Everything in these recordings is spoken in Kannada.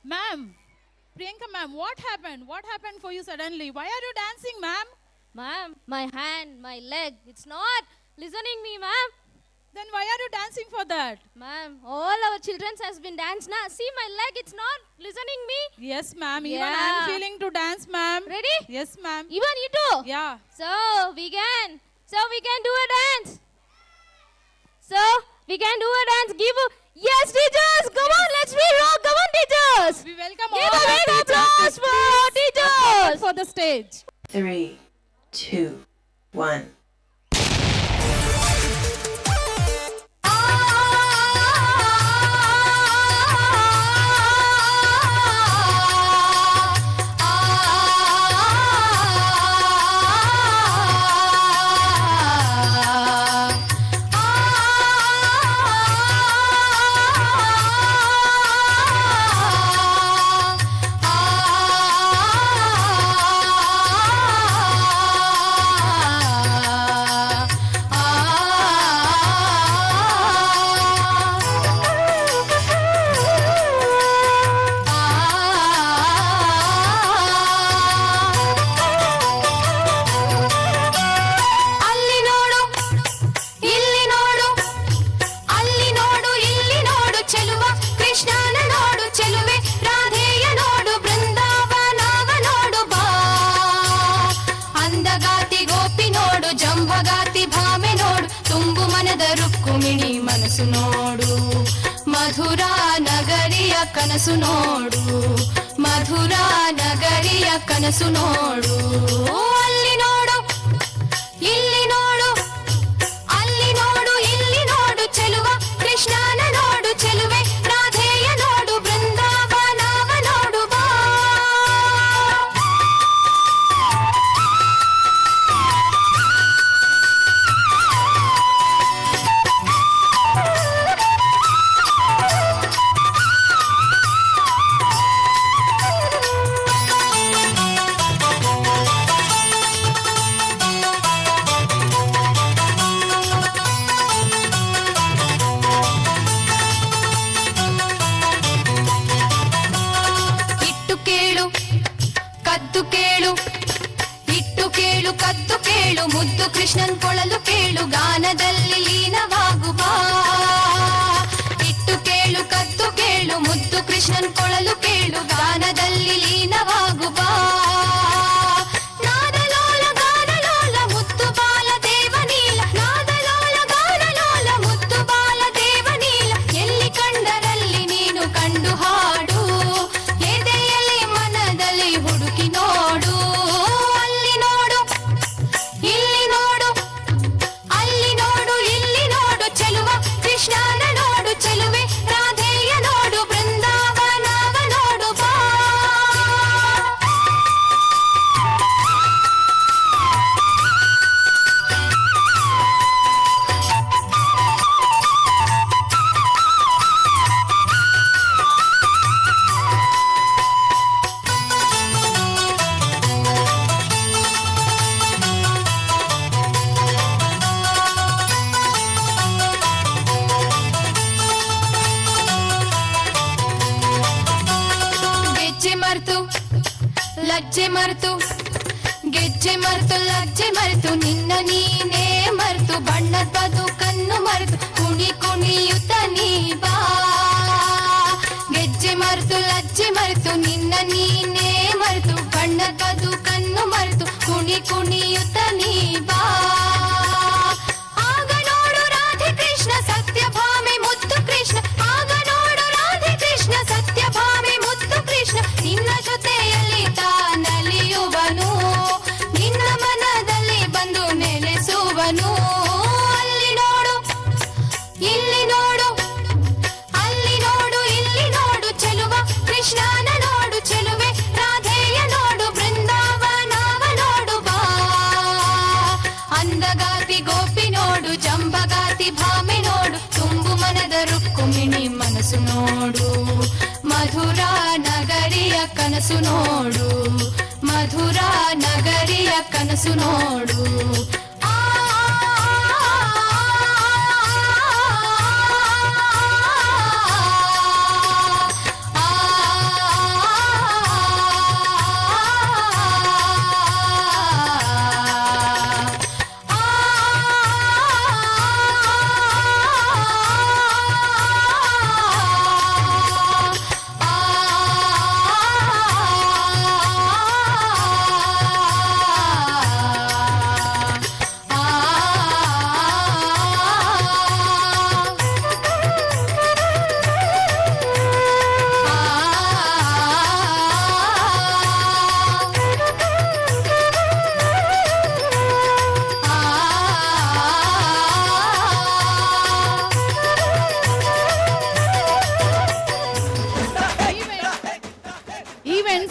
Ma'am, Priyanka ma'am, what happened? What happened for you suddenly? Why are you dancing, ma'am? Ma'am, my hand, my leg, it's not listening me, ma'am. Then why are you dancing for that? Ma'am, all our children has been danced now. See my leg, it's not listening me. Yes, ma'am. Even Yeah. I am feeling to dance, ma'am. Ready? Yes, ma'am. Even you too? Yeah. So we can do a dance. So we can do a dance. Yes, teachers. Come on, let's be rock. Come on, teachers. We welcome Give all a our big teachers applause to for please come teachers. for the stage. 3, 2, 1. ಜಂಬಗಾತಿ ಭಾಮೆ ನೋಡು ತುಂಬು ಮನದ ರುಕ್ಕುಮಿಣಿ ಮನಸ್ಸು ನೋಡು ಮಧುರಾ ನಗರಿಯ ಕನಸು ನೋಡು ಮಧುರಾ ನಗರಿಯ ಕನಸು ನೋಡು ಅಲ್ಲಿ ನೋಡು ಇಲ್ಲಿ ನೋಡು ಅಲ್ಲಿ ನೋಡು ಇಲ್ಲಿ ನೋಡು ಚೆಲುವ ಕೃಷ್ಣನ ನೋಡು ಚೆಲುವೆ ರಾಧೆಯ ನೋಡು ಬೃಂದಾವನವ ನೋಡು ಬಾ ಕದ್ದು ಕೇಳು ಮುದ್ದು ಕೃಷ್ಣನ್ ಕೊಳಲು ಕೇಳು ಗಾನದಲ್ಲಿ ಲೀನವಾಗು ಬಾ ಇಟ್ಟು ಕೇಳು ಕದ್ದು ಕೇಳು ಮುದ್ದು ಕೃಷ್ಣನ್ ಕೊಳಲು ಕೇಳು ಗಾನದಲ್ಲಿ ಲೀನವಾಗು ಬಾ ನಾದಲೋಲ ಗಾನಲೋಲ ಮುದ್ದು ಬಾಲ ದೇವನೀಲ ನಾದಲೋಲ ಗಾನಲೋಲ ಮುದ್ದು ಬಾಲ ದೇವನೀಲ ಎಲ್ಲಿ ಕಂಡರಲ್ಲಿ ನೀನು ಕಂಡು ಹಾಡು ಎದೆಯಲ್ಲಿ ಮನದಲ್ಲಿ ಹುಡುಕಿ ನೋಡು ಇಲ್ಲಿ ನೋಡು ಅಲ್ಲಿ ನೋಡು ಇಲ್ಲಿ ನೋಡು ಚೆಲುವ ಕೃಷ್ಣನ ನೋಡು ಚೆಲುವೆ ರಾಧೆಯ ನೋಡು ಬೃಂದಾವನವ ನೋಡು ಬಾ ಲಜ್ಜೆ ಮರೆತು ಗೆಜ್ಜೆ ಮರೆತು ಲಜ್ಜೆ ಮರೆತು ನಿನ್ನ ನೀನೇ ಮರೆತು ಬಣ್ಣದ ಬದುಕನ್ನು ಮರೆತು ಕುಣಿ ಕುಣಿಯುತ್ತ ನೀ ಬಾ ಗೆಜ್ಜೆ ಮರೆತು ಲಜ್ಜೆ ಮರೆತು ನಿನ್ನ ನೀನೇ ಮರೆತು ಬಣ್ಣದ ಬದುಕನ್ನು ಮರೆತು ಕುಣಿ ಕುಣಿಯುತ್ತ ನೀ ಬಾ ಆಗ ನೋಡು ರಾಧೆ ಕೃಷ್ಣ ಸತ್ಯಭಾಮೆ ಮುದ್ದು ಕೃಷ್ಣ ಆಗ ನೋಡು ರಾಧೆ ಕೃಷ್ಣ ಸತ್ಯಭಾಮೆ ಮುದ್ದು ಕೃಷ್ಣ ನಿನ್ನ ಜೊತೆಯಲ್ಲಿ ತಾನಲಿಯುವನು ನಿನ್ನ ಮನದಲ್ಲಿ ಬಂದು ನೆಲೆಸುವನು ಅಲ್ಲಿ ನೋಡು ಇಲ್ಲಿ ನೋಡು ಅಲ್ಲಿ ನೋಡು ಇಲ್ಲಿ ನೋಡು ಚೆಲುವ ಕೃಷ್ಣನ ನೋಡು ಚೆಲುವೆ ರಾಧೆಯ ನೋಡು ಬೃಂದಾವನವ ನೋಡು ಬಾ ಅಂದಗಾತಿ ಗೋಪಿ ನೋಡು ಜಂಬಗಾತಿ ಭಾಮೆ ನೋಡು ತುಂಬು ಮನದ ರುಕ್ಕುಮಿಣಿ ಮನಸ್ಸು ನೋಡು ಮಧುರಾ ನಗರಿಯ ಕನಸು ನೋಡು ಮಧುರಾ ನಗರಿಯ ಕನಸು ನೋಡು ಆ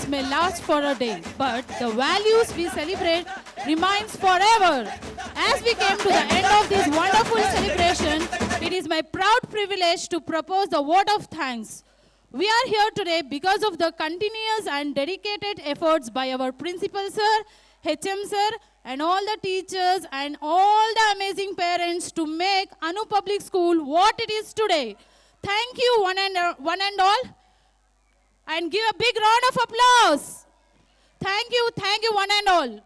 celebrations may last for a day, but the values we celebrate remains forever. As we came to the end of this wonderful celebration, it is my proud privilege to propose the vote of thanks. We are here today because of the continuous and dedicated efforts by our principal sir, HM sir, and all the teachers and all the amazing parents to make Anu Public School what it is today. Thank you one and all, and give a big round of applause. Thank you one and all.